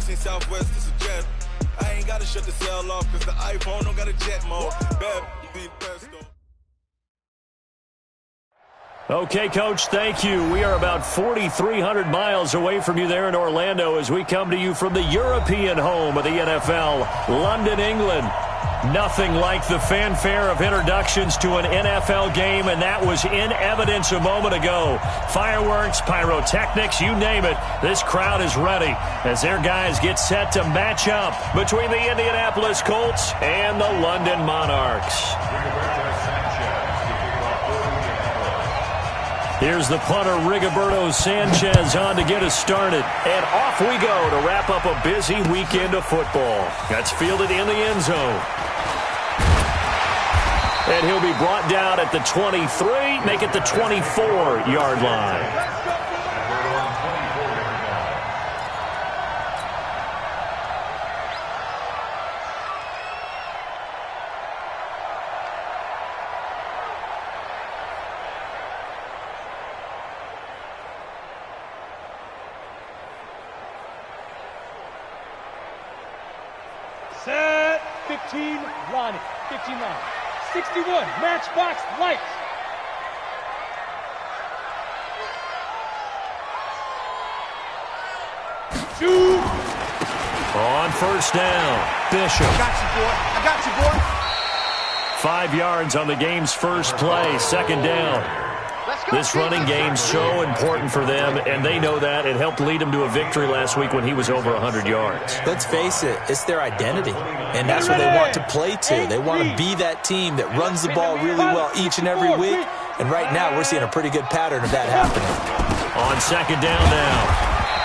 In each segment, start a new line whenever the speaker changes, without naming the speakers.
in Southwest, this a jet. I ain't gotta shut the cell off, cause the iPhone don't got a jet mode. Be the best, though.
Okay, Coach, thank you. We are about 4,300 miles away from you there in Orlando as we come to you from the European home of the NFL, London, England. Nothing like the fanfare of introductions to an NFL game, and that was in evidence a moment ago. Fireworks, pyrotechnics, you name it. This crowd is ready as their guys get set to match up between the Indianapolis Colts and the London Monarchs. Here's the punter, Rigoberto Sanchez, on to get us started. And off we go to wrap up a busy weekend of football. That's fielded in the end zone. And he'll be brought down at the 23, make it the 24-yard line.
Set, 15, line, 15 line. 61, matchbox, lights. Shoot.
On first down, Bishop.
I got you, boy.
5 yards on the game's first play, second down. This running game's so important for them, and they know that. It helped lead them to a victory last week when he was over 100 yards.
Let's face it, it's their identity, and that's what they want to play to. They want to be that team that runs the ball really well each and every week, and right now we're seeing a pretty good pattern of that happening.
On second down now,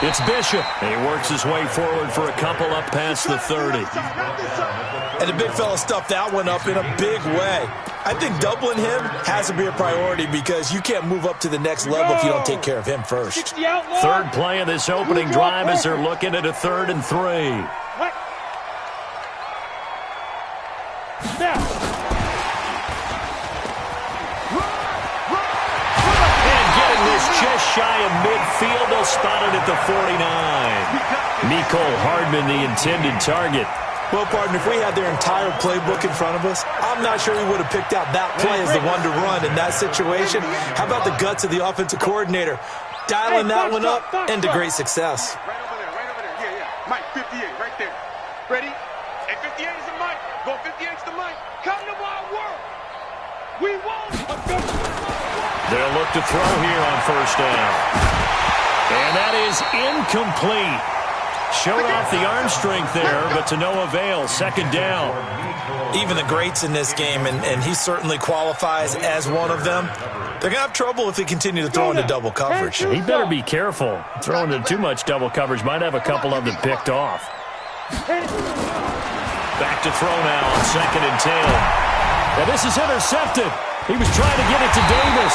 it's Bishop. And he works his way forward for a couple up past the 30.
And the big fella stuffed that one up in a big way. I think doubling him has to be a priority because you can't move up to the next level if you don't take care of him first.
Third play of this opening drive as they're looking at a 3rd and 3. And getting this just shy of midfield, they'll spot it at the 49. Mecole Hardman, the intended target.
Well, partner, if we had their entire playbook in front of us, I'm not sure we would have picked out that play as the one to run in that situation. How about the guts of the offensive coordinator? Dialing that one up into great success.
Right over there. Yeah. Mike, 58, right there. Ready? And 58 is the Mike. Go 58 is the Mike. Come to my work. We won't.
They'll look to throw here on first down. And that is incomplete. Showed off the arm strength there, but to no avail. Second down.
Even the greats in this game, and he certainly qualifies as one of them, they're going to have trouble if they continue to throw into double coverage.
He better be careful. Throwing into too much double coverage might have a couple of them picked off. Back to throw now on 2nd and 10. And this is intercepted. He was trying to get it to Davis.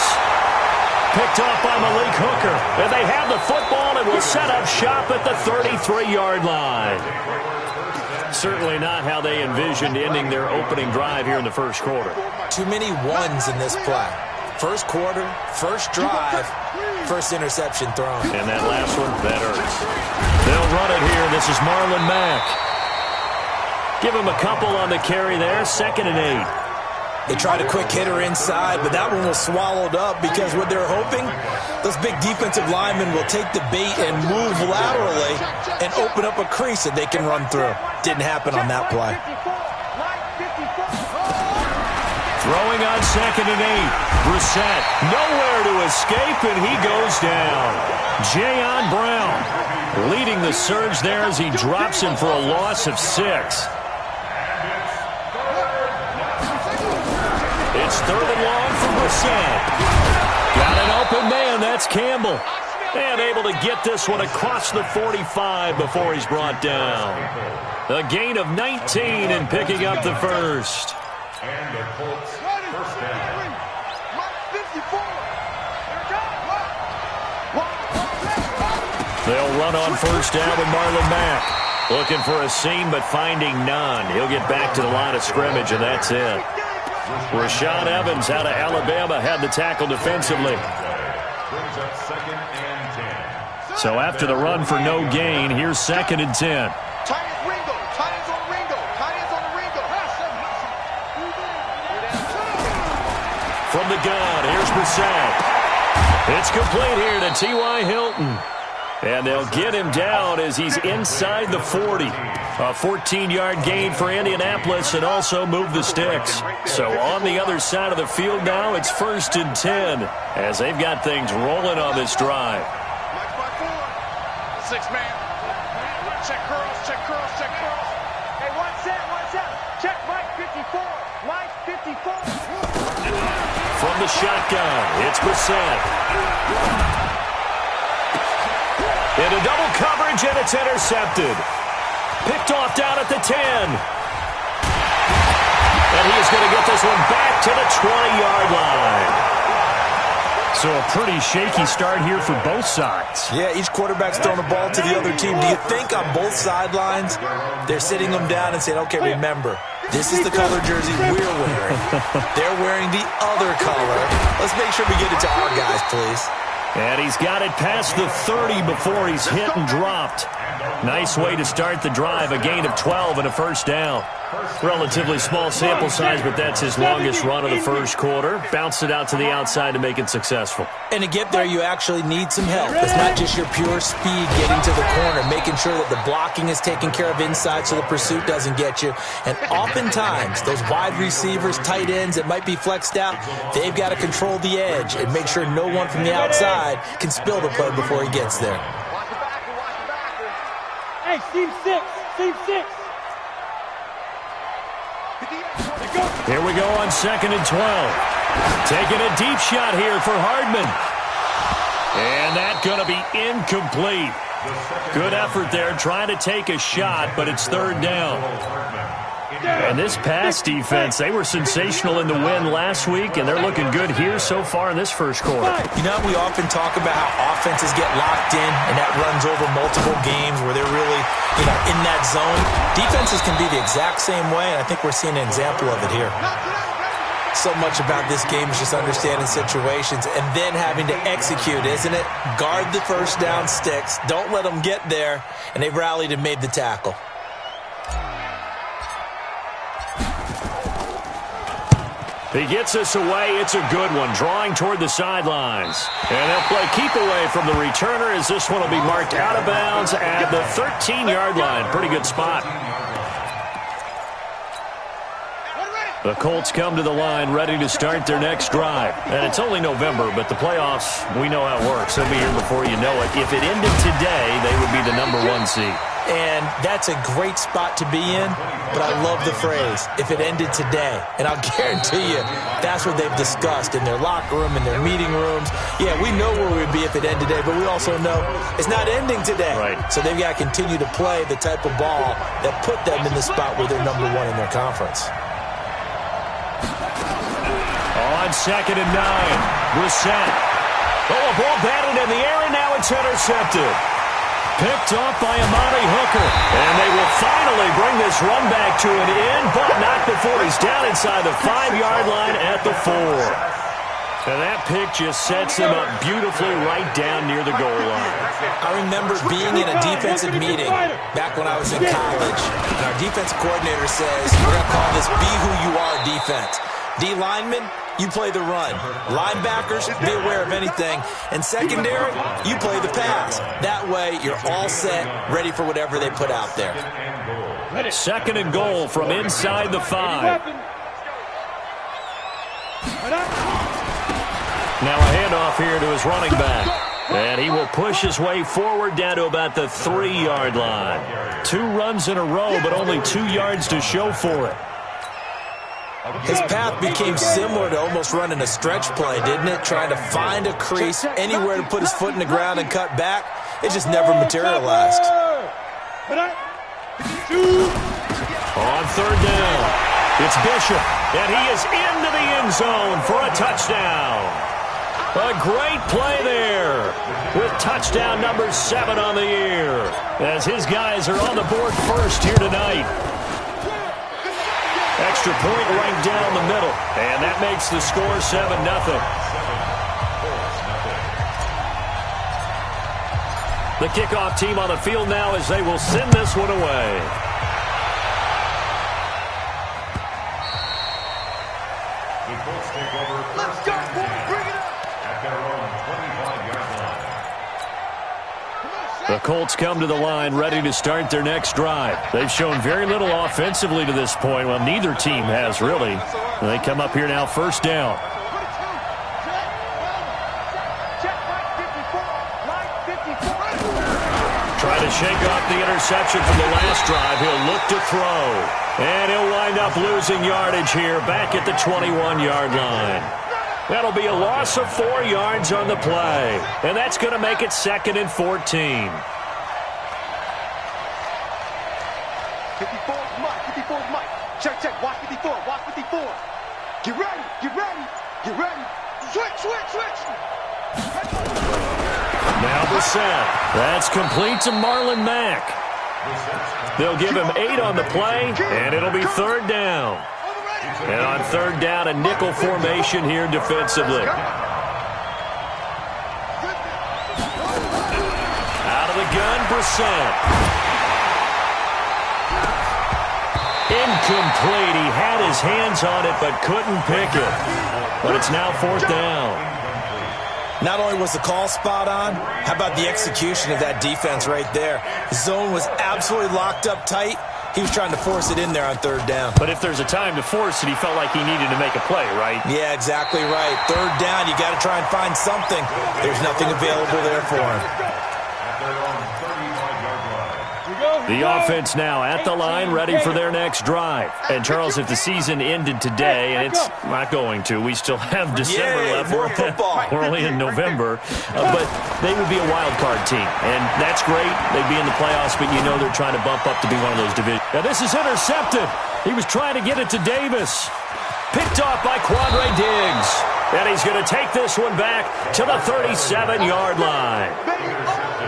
Picked off by Malik Hooker. And they have the football and will set up shop at the 33-yard line. Certainly not how they envisioned ending their opening drive here in the first quarter.
Too many ones in this play. First quarter, first drive, first interception thrown.
And that last one, that hurts. They'll run it here. This is Marlon Mack. Give him a couple on the carry there. 2nd and 8.
They tried a quick hitter inside, but that one was swallowed up because what they're hoping, those big defensive linemen will take the bait and move laterally and open up a crease that they can run through. Didn't happen on that play.
Throwing on 2nd and 8. Brissett nowhere to escape, and he goes down. Jayon Brown leading the surge there as he drops him for a loss of 6. It's 3rd and long for Brissett. Got an open man. That's Campbell. And able to get this one across the 45 before he's brought down. A gain of 19 and picking up the first.
And the Colts first down. 54.
They'll run on first down with Marlon Mack. Looking for a seam, but finding none. He'll get back to the line of scrimmage, and that's it. Rashaan Evans out of Alabama had the tackle defensively.
Brings up 2nd and 10.
So after the run for no gain, here's 2nd and 10.
Tight ends Ringo. Tight ends on the Ringo. Tight ends on the Ringo.
From the gun, here's Brissett. It's complete here to T.Y. Hilton. And they'll get him down as he's inside the 40. A 14-yard gain for Indianapolis and also move the sticks. So on the other side of the field now, it's 1st and 10 as they've got things rolling on this drive.
Mike's by 4. 6-man. Check curls, check curls, check curls.
Hey, one set. Check Mike 54. Mike 54.
From the shotgun, it's Brissett. Into double coverage, and it's intercepted. Picked off down at the 10. And he is going to get this one back to the 20-yard line. So a pretty shaky start here for both sides.
Yeah, each quarterback's throwing the ball to the other team. Do you think on both sidelines they're sitting them down and saying, okay, remember, this is the color jersey we're wearing. They're wearing the other color. Let's make sure we get it to our guys, please.
And he's got it past the 30 before he's hit and dropped. Nice way to start the drive, a gain of 12 and a first down. Relatively small sample size, but that's his longest run of the first quarter. Bounced it out to the outside to make it successful.
And to get there, you actually need some help. It's not just your pure speed getting to the corner, making sure that the blocking is taken care of inside so the pursuit doesn't get you. And oftentimes, those wide receivers, tight ends that might be flexed out, they've got to control the edge and make sure no one from the outside can spill the play before he gets there.
Hey, team 6. Team 6.
Here we go on 2nd and 12. Taking a deep shot here for Hardman. And that's going to be incomplete. Good effort there trying to take a shot, but it's 3rd down. And this pass defense, they were sensational in the win last week, and they're looking good here so far in this first quarter.
You know, we often talk about how offenses get locked in, and that runs over multiple games where they're really, in that zone. Defenses can be the exact same way, and I think we're seeing an example of it here. So much about this game is just understanding situations and then having to execute, isn't it? Guard the first down sticks. Don't let them get there, and they've rallied and made the tackle.
He gets us away. It's a good one, drawing toward the sidelines. And they'll play keep away from the returner as this one will be marked out of bounds at the 13-yard line. Pretty good spot. The Colts come to the line ready to start their next drive. And it's only November, but the playoffs, we know how it works. They'll be here before you know it. If it ended today, they would be the #1 seed.
And that's a great spot to be in, but I love the phrase, if it ended today. And I'll guarantee you, that's what they've discussed in their locker room, in their meeting rooms. Yeah, we know where we'd be if it ended today, but we also know it's not ending today.
Right.
So they've got to continue to play the type of ball that put them in the spot where they're #1 in their conference.
On 2nd and 9, Brissett. Oh, a ball batted in the air, and now it's intercepted. Picked off by Amani Hooker. And they will finally bring this run back to an end, but not before he's down inside the 5-yard line at the 4. And that pick just sets him up beautifully right down near the goal line.
I remember being in a defensive meeting back when I was in college. And our defensive coordinator says, we're going to call this be who you are defense. D linemen, you play the run. Linebackers, be aware of anything. And secondary, you play the pass. That way, you're all set, ready for whatever they put out there.
2nd and goal from inside the 5. Now a handoff here to his running back. And he will push his way forward down to about the 3-yard line. 2 runs in a row, but only 2 yards to show for it.
His path became similar to almost running a stretch play, didn't it? Trying to find a crease, anywhere to put his foot in the ground and cut back. It just never materialized.
On 3rd down, it's Bishop, and he is into the end zone for a touchdown. A great play there with touchdown number 7 on the year as his guys are on the board first here tonight. Extra point right down the middle, and that makes the score 7-0. The kickoff team on the field now as they will send this one away.
Let's go, boys. Bring it up.
At their own 25-yard line.
The Colts come to the line ready to start their next drive. They've shown very little offensively to this point. Well, neither team has really. They come up here now, first down. Try to shake off the interception from the last drive. He'll look to throw. And he'll wind up losing yardage here back at the 21-yard line. That'll be a loss of 4 yards on the play. And that's going to make it 2nd and 14.
54 is Mike. 54 is Mike. Check, check. Watch 54. Watch 54. Get ready. Get ready. Get ready. Switch, switch, switch.
Now Brissett. That's complete to Marlon Mack. They'll give him 8 on the play, and it'll be 3rd down. And on 3rd down, a nickel formation here defensively. Out of the gun, Brissett. Incomplete. He had his hands on it, but couldn't pick it. But it's now 4th down.
Not only was the call spot on, how about the execution of that defense right there? The zone was absolutely locked up tight. He was trying to force it in there on 3rd down.
But if there's a time to force it, he felt like he needed to make a play, right?
Yeah, exactly right. 3rd down, you got to try and find something. There's nothing available there for him.
At their own 35-yard line.
The offense now at the line, ready for their next drive. And, Charles, if the season ended today, and it's not going to, we still have December left.
More football.
We're only in November. But they would be a wild card team. And that's great. They'd be in the playoffs, but you know they're trying to bump up to be one of those divisions. Now, this is intercepted. He was trying to get it to Davis. Picked off by Quandre Diggs. And he's going to take this one back to the 37-yard line.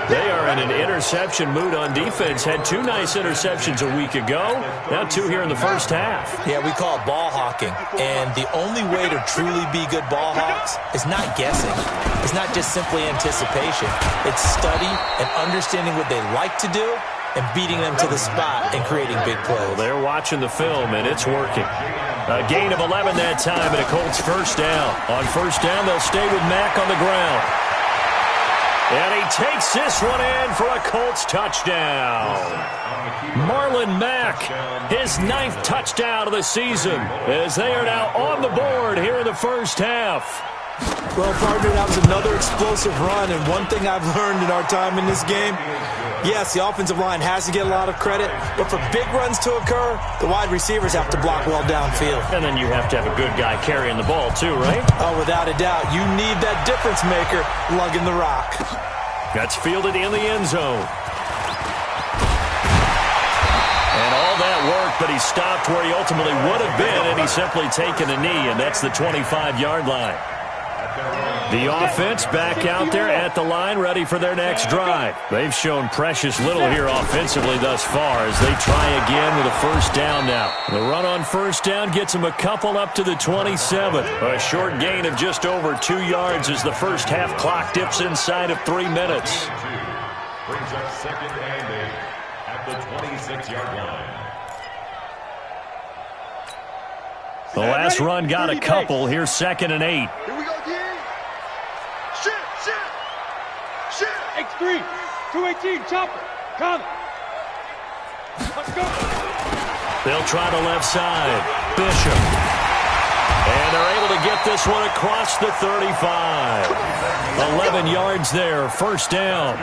They are in an interception mood on defense. Had 2 nice interceptions a week ago. Now 2 here in the first half.
Yeah, we call it ball hawking. And the only way to truly be good ball hawks is not guessing. It's not just simply anticipation. It's study and understanding what they like to do and beating them to the spot and creating big plays.
Well, they're watching the film, and it's working. A gain of 11 that time, and a Colts first down. On first down, they'll stay with Mack on the ground. And he takes this one in for a Colts touchdown. Marlon Mack, his 9th touchdown of the season, as they are now on the board here in the first half.
Well, partner, that was another explosive run, and one thing I've learned in our time in this game, yes, the offensive line has to get a lot of credit, but for big runs to occur, the wide receivers have to block well downfield.
And then you have to have a good guy carrying the ball too, right?
Oh, without a doubt. You need that difference maker lugging the rock.
That's fielded in the end zone. And all that work, but he stopped where he ultimately would have been, and he's simply taken a knee, and that's the 25-yard line. The offense back out there at the line, ready for their next drive. They've shown precious little here offensively thus far as they try again with a first down now. The run on first down gets them a couple up to the 27. A short gain of just over 2 yards as the first half clock dips inside of 3 minutes.
Brings up 2nd and 8 at the 26-yard line.
The last run got a couple. Here's 2nd and 8.
Here we go, D. Shit.
X3, 218, chopper, come. Let's go.
They'll try the left side. Bishop. And they're able to get this one across the 35. 11 yards there, first down.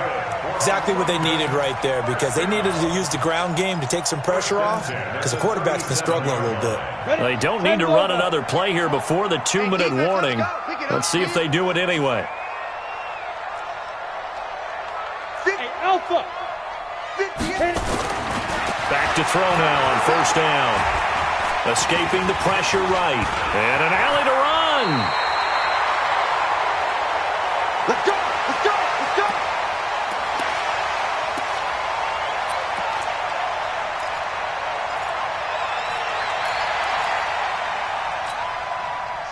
Exactly what they needed right there, because they needed to use the ground game to take some pressure off, because the quarterback's been struggling a little bit.
They don't need to run another play here before the 2-minute warning. Let's see if they do it anyway.
Hey, Alpha.
Back to throw now on first down. Escaping the pressure right. And an alley to run.
Let's go.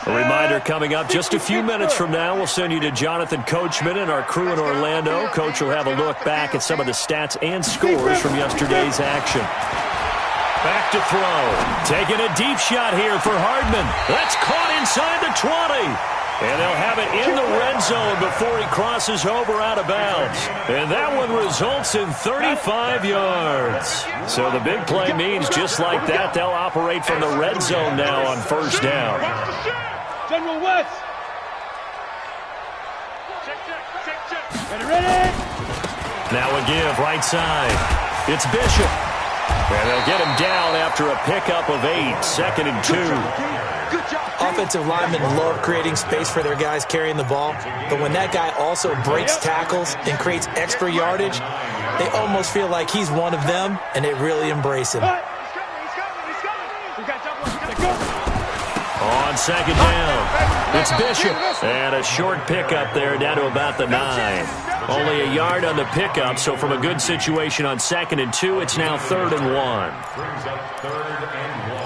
A reminder, coming up just a few minutes from now. We'll send you to Jonathan Coachman and our crew in Orlando. Coach will have a look back at some of the stats and scores from yesterday's action. Back to throw. Taking a deep shot here for Hardman. That's caught inside the 20. And they'll have it in the red zone before he crosses over out of bounds. And that one results in 35 yards. So the big play means just like that, they'll operate from the red zone now on first down.
General West. Ready.
Now a give right side. It's Bishop. And they'll get him down after a pickup of 8, 2nd and 2.
Offensive linemen love creating space for their guys carrying the ball, but when that guy also breaks tackles and creates extra yardage, they almost feel like he's one of them, and they really embrace him.
On 2nd down, it's Bishop. And a short pickup there down to about the 9. Only a yard on the pickup, so from a good situation on 2nd and 2, it's now 3rd and 1.
Brings up 3rd and 1.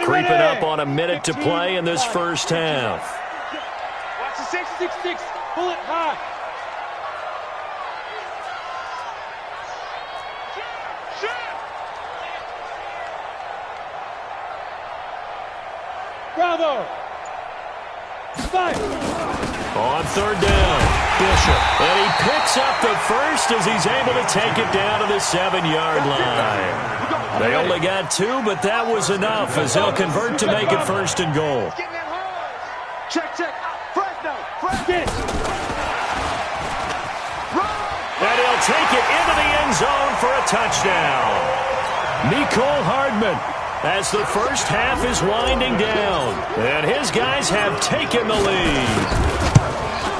Creeping up on a minute to play in this first half.
Watch the 666. Pull it high. Bravo. Five.
On 3rd down, Bishop. And he picks up the first as he's able to take it down to the 7-yard line. They only got 2, but that was enough as they'll convert to make it 1st and goal.
Check. Fresno.
And he'll take it into the end zone for a touchdown. Nicole Hardman, as the first half is winding down. And his guys have taken the lead.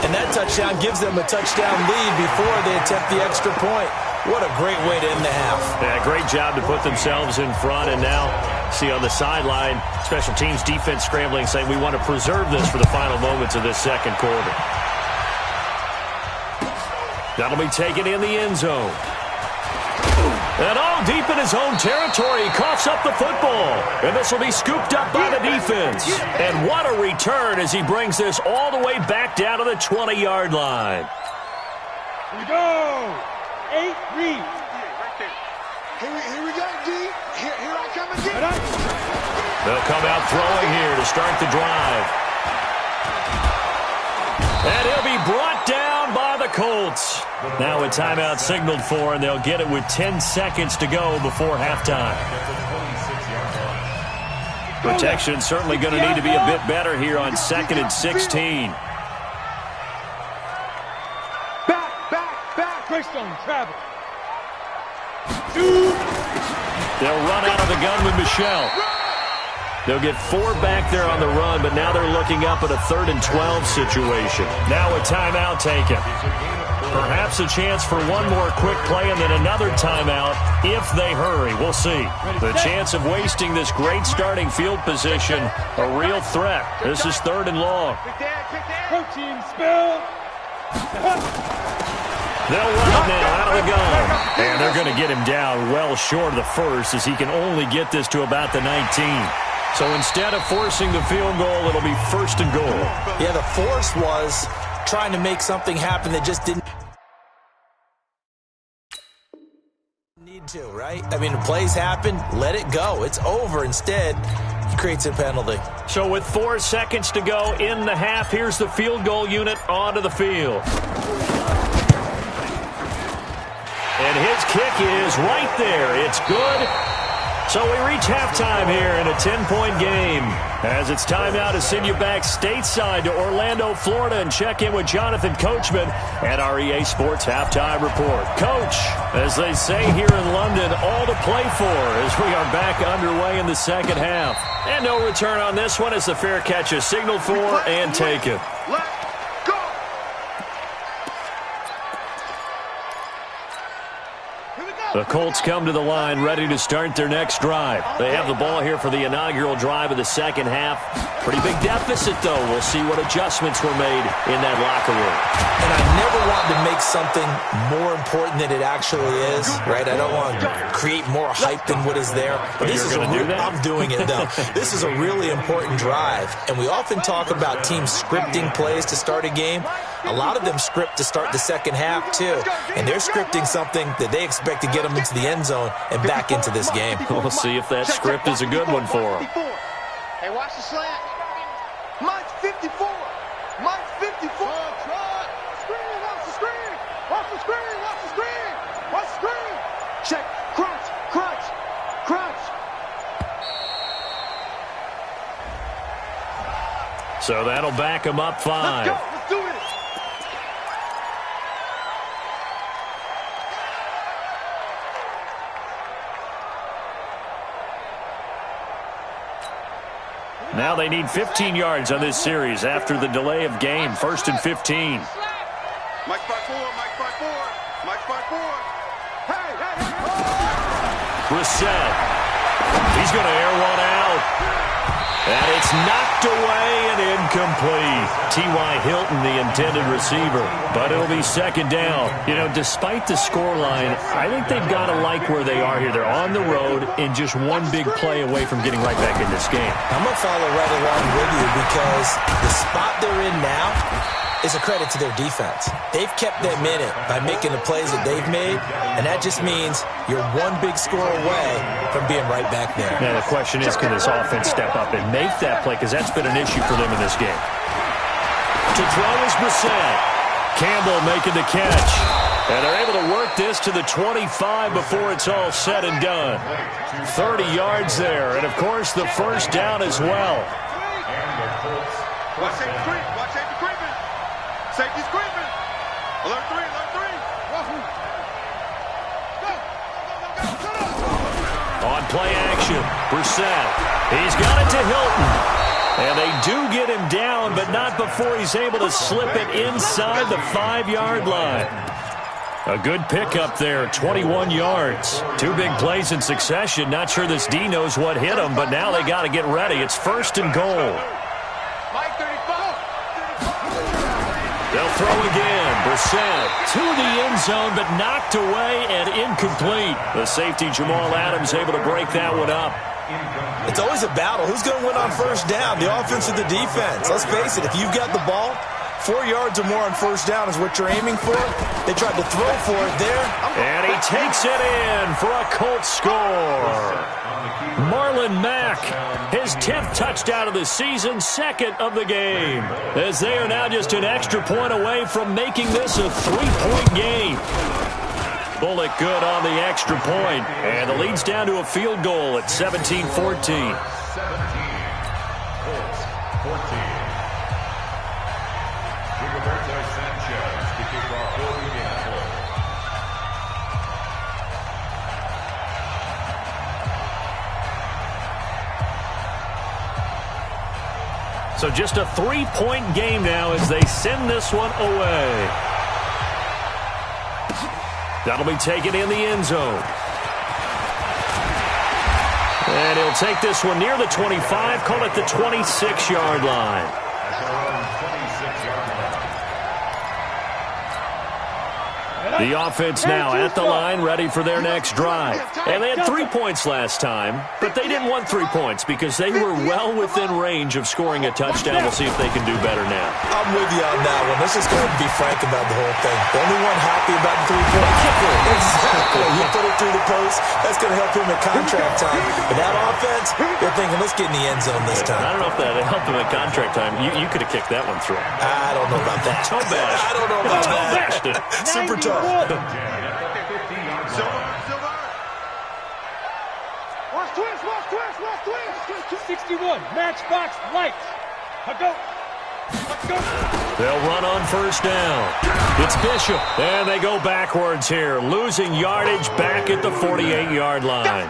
And that touchdown gives them a touchdown lead before they attempt the extra point. What a great way to end the half.
Yeah, great job to put themselves in front. And now, see on the sideline, special teams defense scrambling, saying we want to preserve this for the final moments of this second quarter. That'll be taken in the end zone. And all deep in his own territory, he coughs up the football. And this will be scooped up by the defense. And what a return as he brings this all the way back down to the 20-yard line.
Here we go. 8 read.
Right there. Here we go, D. Here I come again.
They'll come out throwing here to start the drive. And he'll be brought down by the Colts. Now a timeout signaled for, and they'll get it with 10 seconds to go before halftime. Protection certainly going to need to be a bit better here on 2nd and 16.
Greystone travel.
They'll run out of the gun with Michelle. They'll get 4 back there on the run, but now they're looking up at a 3rd and 12 situation. Now a timeout taken. Perhaps a chance for one more quick play and then another timeout if they hurry. We'll see. The chance of wasting this great starting field position, a real threat. This is 3rd and long.
Protein spill.
They'll run it now out of the gun. And they're going to get him down well short of the first as he can only get this to about the 19. So instead of forcing the field goal, it'll be 1st and goal.
Yeah, the force was trying to make something happen that just didn't need to, right? I mean, the plays happen, let it go. It's over. Instead, he creates a penalty.
So with 4 seconds to go in the half, here's the field goal unit onto the field. And his kick is right there. It's good. So we reach halftime here in a 10-point game. As it's time now to send you back stateside to Orlando, Florida, and check in with Jonathan Coachman at our EA Sports Halftime Report. Coach, as they say here in London, all to play for as we are back underway in the second half. And no return on this one as the fair catch is signaled for and taken.
Let's go. Here we go.
The Colts come to the line ready to start their next drive. They have the ball here for the inaugural drive of the second half. Pretty big deficit, though. We'll see what adjustments were made in that locker room.
And I never want to make something more important than it actually is, right? I don't want to create more hype than what is there. But this is I'm doing it, though. This is a really important drive. And we often talk about teams scripting plays to start a game. A lot of them script to start the second half, too. And they're scripting something that they expect to get them into the end zone and back into this game.
We'll see if that script is a good one for them.
Hey, watch the slant. Mike's 54. Mike's 54. Screen, watch the screen. Watch the screen, watch the screen. Watch the screen. Check. Crunch, crunch, crunch.
So that'll back them up 5.
Let's go. Let's do it.
Now they need 15 yards on this series after the delay of game. 1st and 15.
Mike's by 4, Mike's by 4, Mike's by 4. Hey, hey, hey.
Brissett. He's going to air one out. And it's knocked away and incomplete. T.Y. Hilton, the intended receiver. But it'll be second down. You know, despite the scoreline, I think they've got to like where they are here. They're on the road and just one big play away from getting right back in this game.
I'm going to follow right along with you because the spot they're in now is a credit to their defense. They've kept them in it by making the plays that they've made, and that just means you're one big score away from being right back there.
Now, the question is, can this offense step up and make that play? Because that's been an issue for them in this game. To throw is Brissett. Campbell making the catch. And they're able to work this to the 25 before it's all said and done. 30 yards there, and, of course, the first down as well.
Watch safety creep. Watch safety creeping. Safety's creeping. Alert 3, alert 3. Go.
On play action, Brissett. He's got it to Hilton. And they do get him down, but not before he's able to slip it inside the 5-yard line. A good pickup there, 21 yards. 2 big plays in succession. Not sure this D knows what hit him, but now they got to get ready. It's 1st and goal.
Mike 35.
They'll throw again. Brissett to the end zone, but knocked away and incomplete. The safety, Jamal Adams, able to break that one up.
It's always a battle. Who's going to win on first down, the offense or the defense? Let's face it, if you've got the ball, 4 yards or more on first down is what you're aiming for. They tried to throw for it there.
And he takes it in for a Colts score. Marlon Mack, his 10th touchdown of the season, 2nd of the game. As they are now just an extra point away from making this a 3-point game. Bullock good on the extra point. And the lead's down to a field goal at 17-14.
17, Colts 14. Sanchez to kick off for Indianapolis.
So just a 3-point game now as they send this one away. That'll be taken in the end zone. And he'll take this one near the 25, call it the 26-yard line. The offense now at the line, ready for their next drive. And they had 3 points last time, but they didn't want 3 points because they were well within range of scoring a touchdown. We'll see if they can do better now.
I'm with you on that one. Let's just go ahead and be frank about the whole thing. The only one happy about the 3-point kicker. Exactly. You put it through the post. That's going to help him at contract time. But that offense, they're thinking, let's get in the end zone this time.
I don't know if that helped him at contract time. You could have kicked that one through.
I don't know about that.
Toe bash.
I don't know about
Toe
that.
bashed it.
Super tough.
Silver. Watch twist, watch twist, watch twist.
61, matchbox lights. Go. Let's go.
They'll run on first down. It's Bishop. And they go backwards here, losing yardage back at the 48-yard line.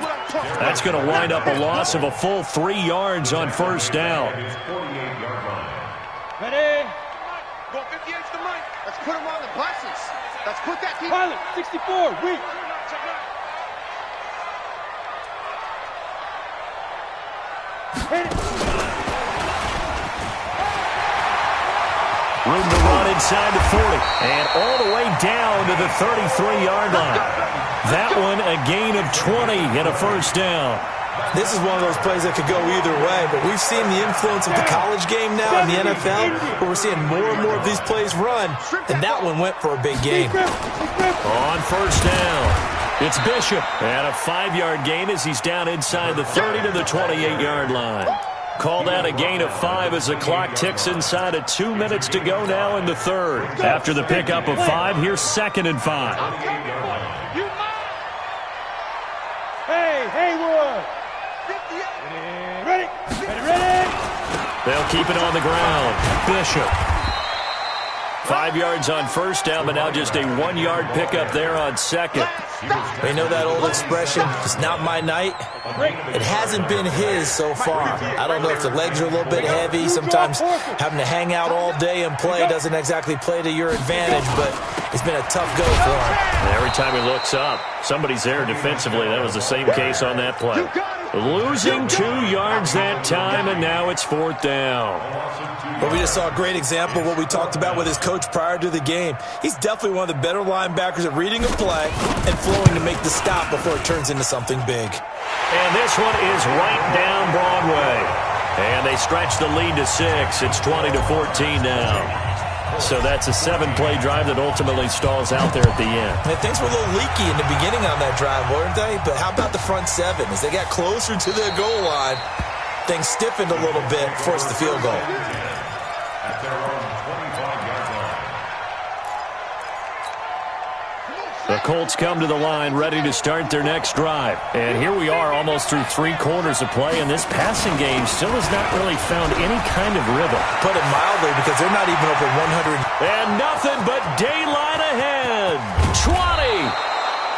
That's going to wind up a loss of a full 3 yards on first down.
Ready?
Go 58 to Mike. Let's put him on the buses. Let's put that team.
Pilot, 64, weak.
Room to run inside the 40. And all the way down to the 33-yard line. That one a gain of 20 and a first down.
This is one of those plays that could go either way, but we've seen the influence of the college game now in the NFL, where we're seeing more and more of these plays run, and that one went for a big gain.
On first down, it's Bishop. And a 5-yard gain as he's down inside the 30 to the 28-yard line. Call that a gain of 5 as the clock ticks inside of 2 minutes to go now in the third. After the pickup of 5, here's 2nd and 5.
Hey, Haywood! Ready!
They'll keep it on the ground. Bishop. 5 yards on first down, but now just a 1-yard pickup there on second.
You know that old expression, it's not my night? It hasn't been his so far. I don't know if the legs are a little bit heavy. Sometimes having to hang out all day and play doesn't exactly play to your advantage, but it's been a tough go for him.
And every time he looks up, somebody's there defensively. That was the same case on that play. Losing 2 yards that time, and now it's 4th down.
Well, we just saw a great example of what we talked about with his coach prior to the game. He's definitely one of the better linebackers at reading a play and flowing to make the stop before it turns into something big.
And this one is right down Broadway. And they stretch the lead to 6. It's 20-14 now. So that's a 7-play drive that ultimately stalls out there at the end.
And things were a little leaky in the beginning on that drive, weren't they? But how about the front 7? As they got closer to the goal line, things stiffened a little bit, forced the field goal.
At their own 25-yard line.
The Colts come to the line ready to start their next drive. And here we are almost through 3 quarters of play, and this passing game still has not really found any kind of rhythm.
Put it mildly, because they're not even over 100.
And nothing but daylight ahead. 20.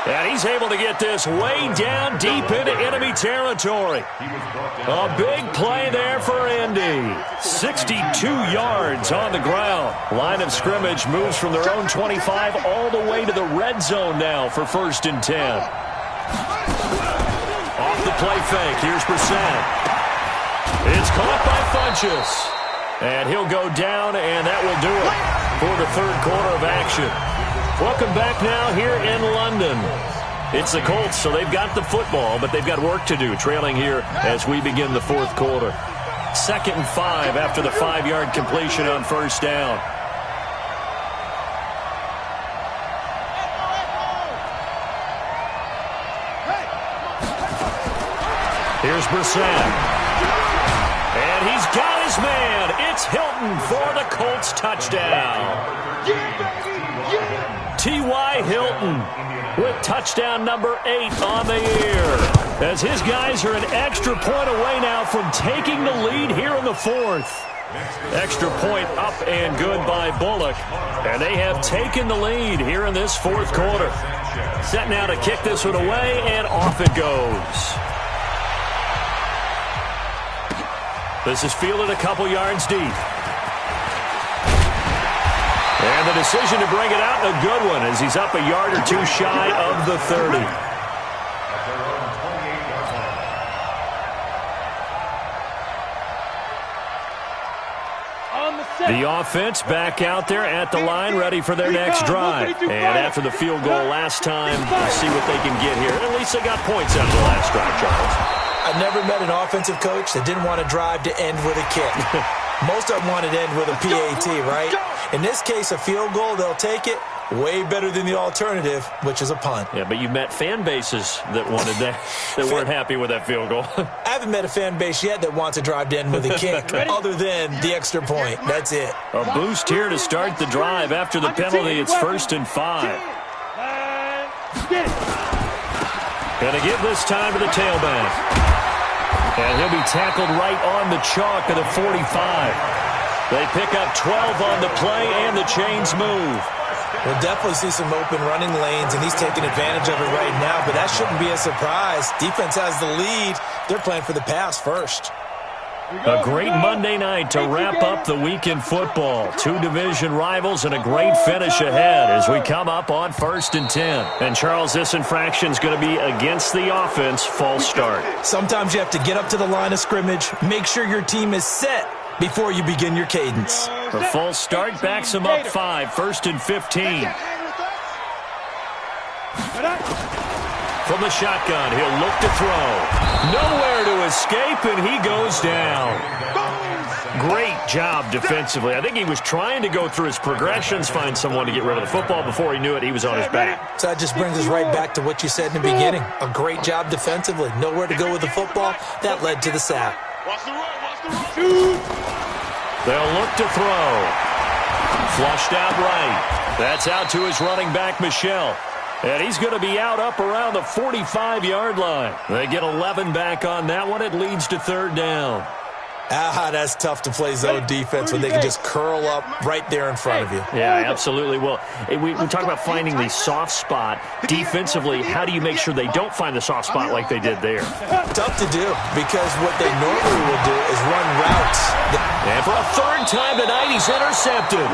And he's able to get this way down deep into enemy territory. A big play there for Indy. 62 yards on the ground. Line of scrimmage moves from their own 25 all the way to the red zone now for 1st and 10. Off the play fake. Here's Brissett. It's caught by Funchess. And he'll go down, and that will do it for the 3rd quarter of action. Welcome back now here in London. It's the Colts, so they've got the football, but they've got work to do, trailing here as we begin the 4th quarter. 2nd and 5 after the 5-yard completion on first down. Here's Brissett. And he's got his man. It's Hilton for the Colts touchdown. T.Y. Hilton with touchdown number 8 on the year. As his guys are an extra point away now from taking the lead here in the 4th. Extra point up and good by Bullock. And they have taken the lead here in this 4th quarter. Set now to kick this one away, and off it goes. This is fielded a couple yards deep. And the decision to bring it out, a good one, as he's up a yard or 2 shy of the 30. The offense back out there at the line, ready for their next drive. And after the field goal last time, we'll see what they can get here. At least they got points out of the last drive, Charles.
I never met an offensive coach that didn't want a drive to end with a kick. Most of them want it to end with a PAT, right? In this case, a field goal, they'll take it. Way better than the alternative, which is a punt.
Yeah, but you met fan bases that wanted that, that weren't happy with that field goal.
I haven't met a fan base yet that wants a drive to end with a kick, other than the extra point. That's it.
A boost here to start the drive. After the penalty, it's 1st and 5. Going to give this time to the tailback. And he'll be tackled right on the chalk of the 45. They pick up 12 on the play, and the chains move.
We'll definitely see some open running lanes, and he's taking advantage of it right now, but that shouldn't be a surprise. Defense has the lead. They're playing for the pass first.
A great Monday night to wrap up the week in football. Two division rivals and a great finish ahead as we come up on 1st and 10. And, Charles, this infraction is going to be against the offense, false start.
Sometimes you have to get up to the line of scrimmage, make sure your team is set before you begin your cadence.
The false start backs him up 5, 1st and 15. From the shotgun, he'll look to throw. Nowhere to escape, and he goes down. Great job defensively. I think he was trying to go through his progressions, find someone to get rid of the football. Before he knew it, he was on his back.
So that just brings us right back to what you said in the beginning. A great job defensively. Nowhere to go with the football. That led to the sack.
They'll look to throw. Flushed out right. That's out to his running back, Michel. And he's going to be out up around the 45-yard line. They get 11 back on that one. It leads to 3rd down.
That's tough to play zone defense when they can just curl up right there in front of you.
Yeah, absolutely. Well, we talk about finding the soft spot. Defensively, how do you make sure they don't find the soft spot like they did there?
Tough to do because what they normally will do is run routes.
And for a 3rd time tonight, he's intercepted.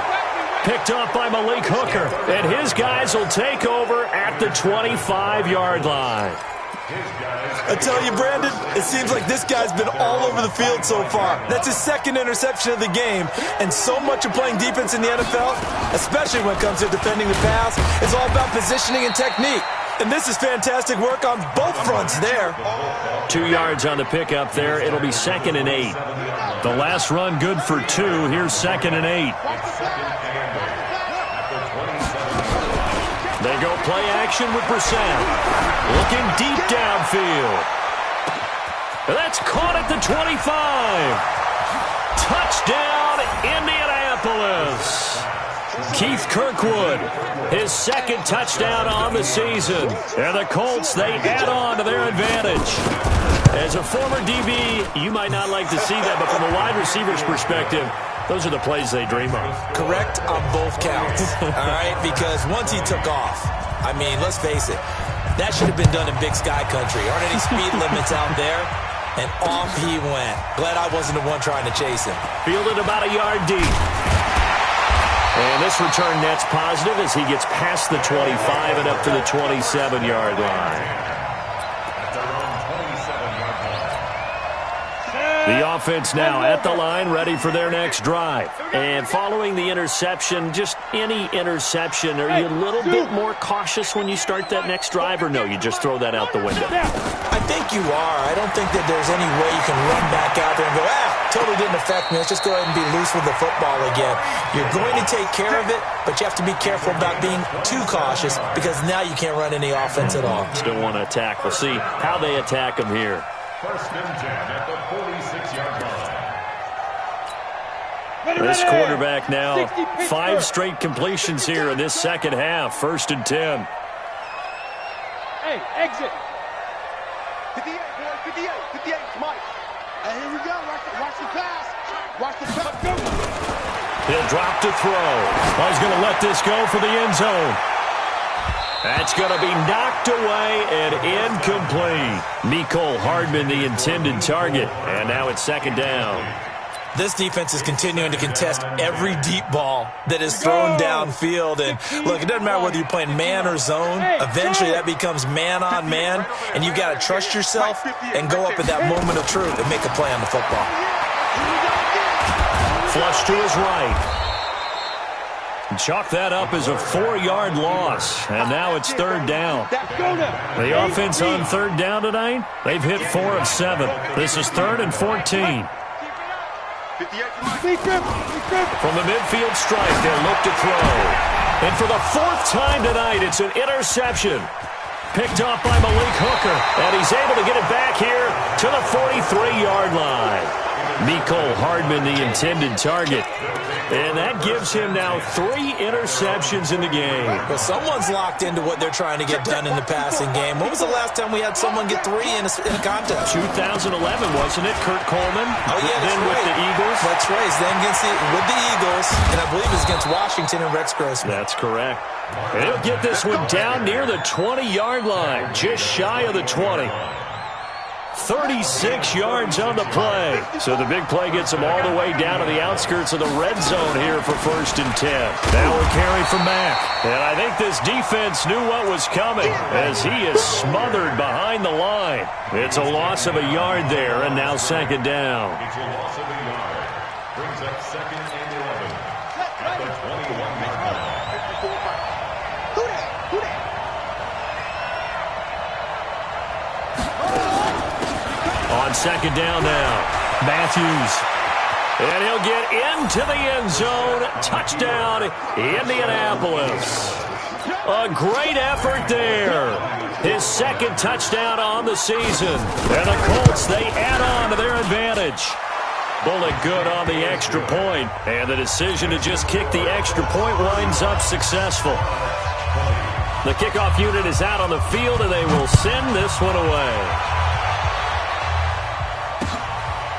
Picked up by Malik Hooker. And his guys will take over at the 25-yard line.
I tell you, Brandon, it seems like this guy's been all over the field so far. That's his 2nd interception of the game. And so much of playing defense in the NFL, especially when it comes to defending the pass, is all about positioning and technique. And this is fantastic work on both fronts there.
2 yards on the pickup there. It'll be 2nd and 8. The last run good for 2. Here's 2nd and 8. They go play action with Brissett. Looking deep downfield. That's caught at the 25. Touchdown, Indianapolis. Keith Kirkwood, his 2nd touchdown on the season. And the Colts, they add on to their advantage. As a former DB, you might not like to see that, but from a wide receiver's perspective, those are the plays they dream of.
Correct on both counts, all right? Because once he took off, I mean, let's face it, that should have been done in Big Sky country. Aren't any speed limits out there? And off he went. Glad I wasn't the one trying to chase him.
Fielded about a yard deep. And this return net's positive as he gets past the 25 and up to the 27-yard line. The offense now at the line, ready for their next drive. And following the interception, just any interception, are you a little bit more cautious when you start that next drive, or no, you just throw that out the window?
I think you are. I don't think that there's any way you can run back out there and go, totally didn't affect me. Let's just go ahead and be loose with the football again. You're going to take care of it, but you have to be careful about being too cautious because now you can't run any offense at all.
Still want to attack. We'll see how they attack him here.
1st and 10 at the 46-yard line.
This quarterback now, 5 straight completions here in this 2nd half. 1st and 10.
Hey, exit.
58, boy, 58, 58, Mike. And here we go. Watch the pass. Watch the pass. Go.
He'll drop to throw. He's going to let this go for the end zone. That's going to be knocked away and incomplete. Mecole Hardman, the intended target. And now it's 2nd down.
This defense is continuing to contest every deep ball that is thrown downfield. And, look, it doesn't matter whether you're playing man or zone. Eventually that becomes man on man. And you've got to trust yourself and go up at that moment of truth and make a play on the football.
Flush to his right. Chalk that up as a 4-yard loss, and now it's 3rd down. The offense on 3rd down tonight, they've hit 4 of 7. This is 3rd and 14. From the midfield stripe, they'll look to throw. And for the 4th time tonight, it's an interception. Picked off by Malik Hooker, and he's able to get it back here to the 43-yard line. Mecole Hardman, the intended target. And that gives him now 3 interceptions in the game.
Well, someone's locked into what they're trying to get done in the passing game. When was the last time we had someone get 3 in a contest?
2011, wasn't it? Kurt Coleman?
Oh, yeah,
Then
right.
with the Eagles?
That's right. Then with the Eagles, and I believe it was against Washington and Rex Grossman.
That's correct. And he'll get this one down near the 20-yard line, just shy of the 20. 36 yards on the play. So the big play gets them all the way down to the outskirts of the red zone here for 1st and 10. Now a carry from Mack. And I think this defense knew what was coming as he is smothered behind the line. It's a loss of a yard there, and now 2nd down.
It's a loss of a yard. Brings up 2nd and 11 at the 21-yard line.
On 2nd down now, Matthews. And he'll get into the end zone. Touchdown, Indianapolis. A great effort there. His 2nd touchdown on the season. And the Colts, they add on to their advantage. Bullet good on the extra point. And the decision to just kick the extra point winds up successful. The kickoff unit is out on the field, and they will send this one away.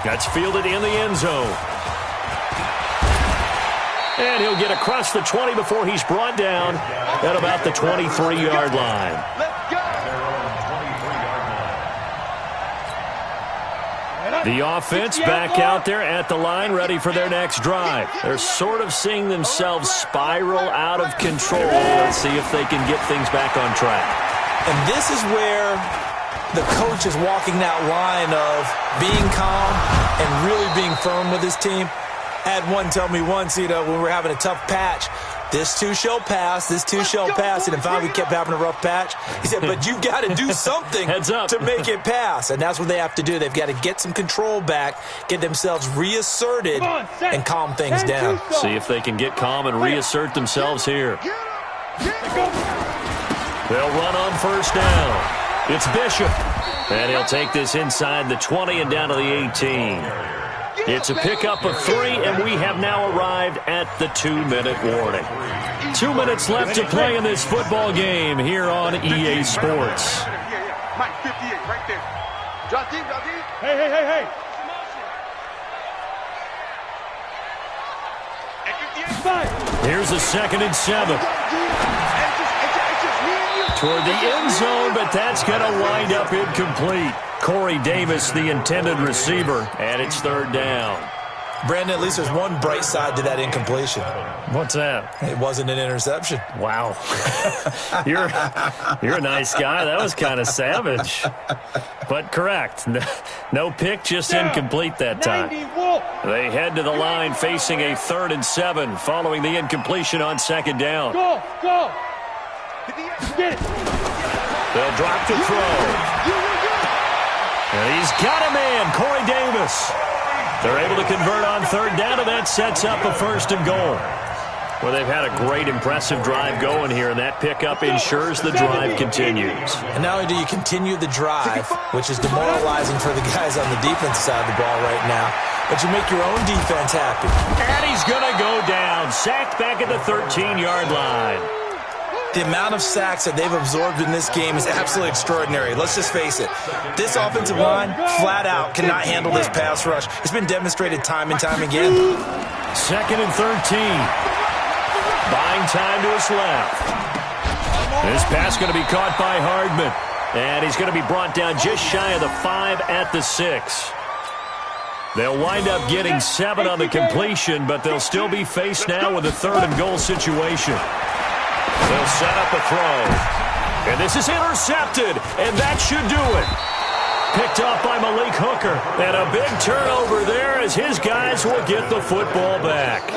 That's fielded in the end zone. And he'll get across the 20 before he's brought down at about the 23-yard line. The offense back out there at the line, ready for their next drive. They're sort of seeing themselves spiral out of control. Let's see if they can get things back on track.
And this is where the coach is walking that line of being calm and really being firm with his team. I had one tell me once, when we were having a tough patch, this too shall pass, this too shall pass. And finally we kept having a rough patch. He said, but you've got to do something to make it pass. And that's what they have to do. They've got to get some control back, get themselves reasserted, and calm things down.
See if they can get calm and reassert themselves here. They'll run on 1st down. It's Bishop, and he'll take this inside the 20 and down to the 18. It's a pickup of 3, and we have now arrived at the 2-minute warning. 2 minutes left to play in this football game here on EA Sports.
Mike, 58, right there. Drop deep, drop deep.
Hey.
Here's a 2nd and 7. Toward the end zone, but that's going to wind up incomplete. Corey Davis, the intended receiver, and it's 3rd down.
Brandon, at least there's one bright side to that incompletion.
What's that?
It wasn't an interception.
Wow. You're a nice guy. That was kind of savage. But correct. No pick, just incomplete that time. They head to the line facing a 3rd and 7 following the incompletion on 2nd down.
Go! Get it.
They'll drop to throw. And he's got a man, Corey Davis. They're able to convert on 3rd down, and that sets up a 1st and goal. Well, they've had a great, impressive drive going here, and that pickup ensures the drive continues.
And not only do you continue the drive, which is demoralizing for the guys on the defensive side of the ball right now, but you make your own defense happy.
And he's going to go down, sacked back at the 13-yard line.
The amount of sacks that they've absorbed in this game is absolutely extraordinary. Let's just face it. This offensive line, flat out, cannot handle this pass rush. It's been demonstrated time and time again.
2nd and 13. Buying time to his left. This pass going to be caught by Hardman. And he's going to be brought down just shy of the 5 at the 6. They'll wind up getting 7 on the completion, but they'll still be faced now with a 3rd and goal situation. They'll set up a throw. And this is intercepted, and that should do it. Picked off by Malik Hooker. And a big turnover there as his guys will get the football back.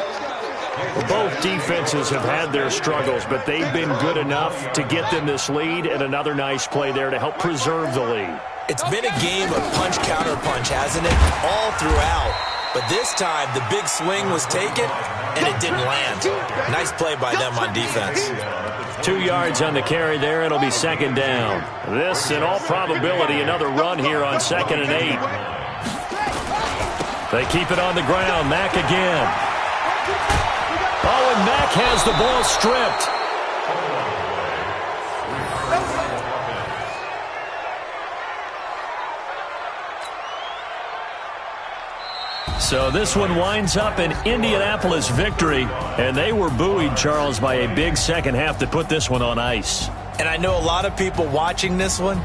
Both defenses have had their struggles, but they've been good enough to get them this lead, and another nice play there to help preserve the lead.
It's been a game of punch-counter-punch, hasn't it? All throughout. But this time, the big swing was taken, and it didn't land. Nice play by them on defense.
2 yards on the carry there. It'll be 2nd down. This, in all probability, another run here on 2nd and 8. They keep it on the ground. Mack again. Oh, and Mack has the ball stripped. So this one winds up an Indianapolis victory, and they were buoyed, Charles, by a big second half to put this one on ice.
And I know a lot of people watching this one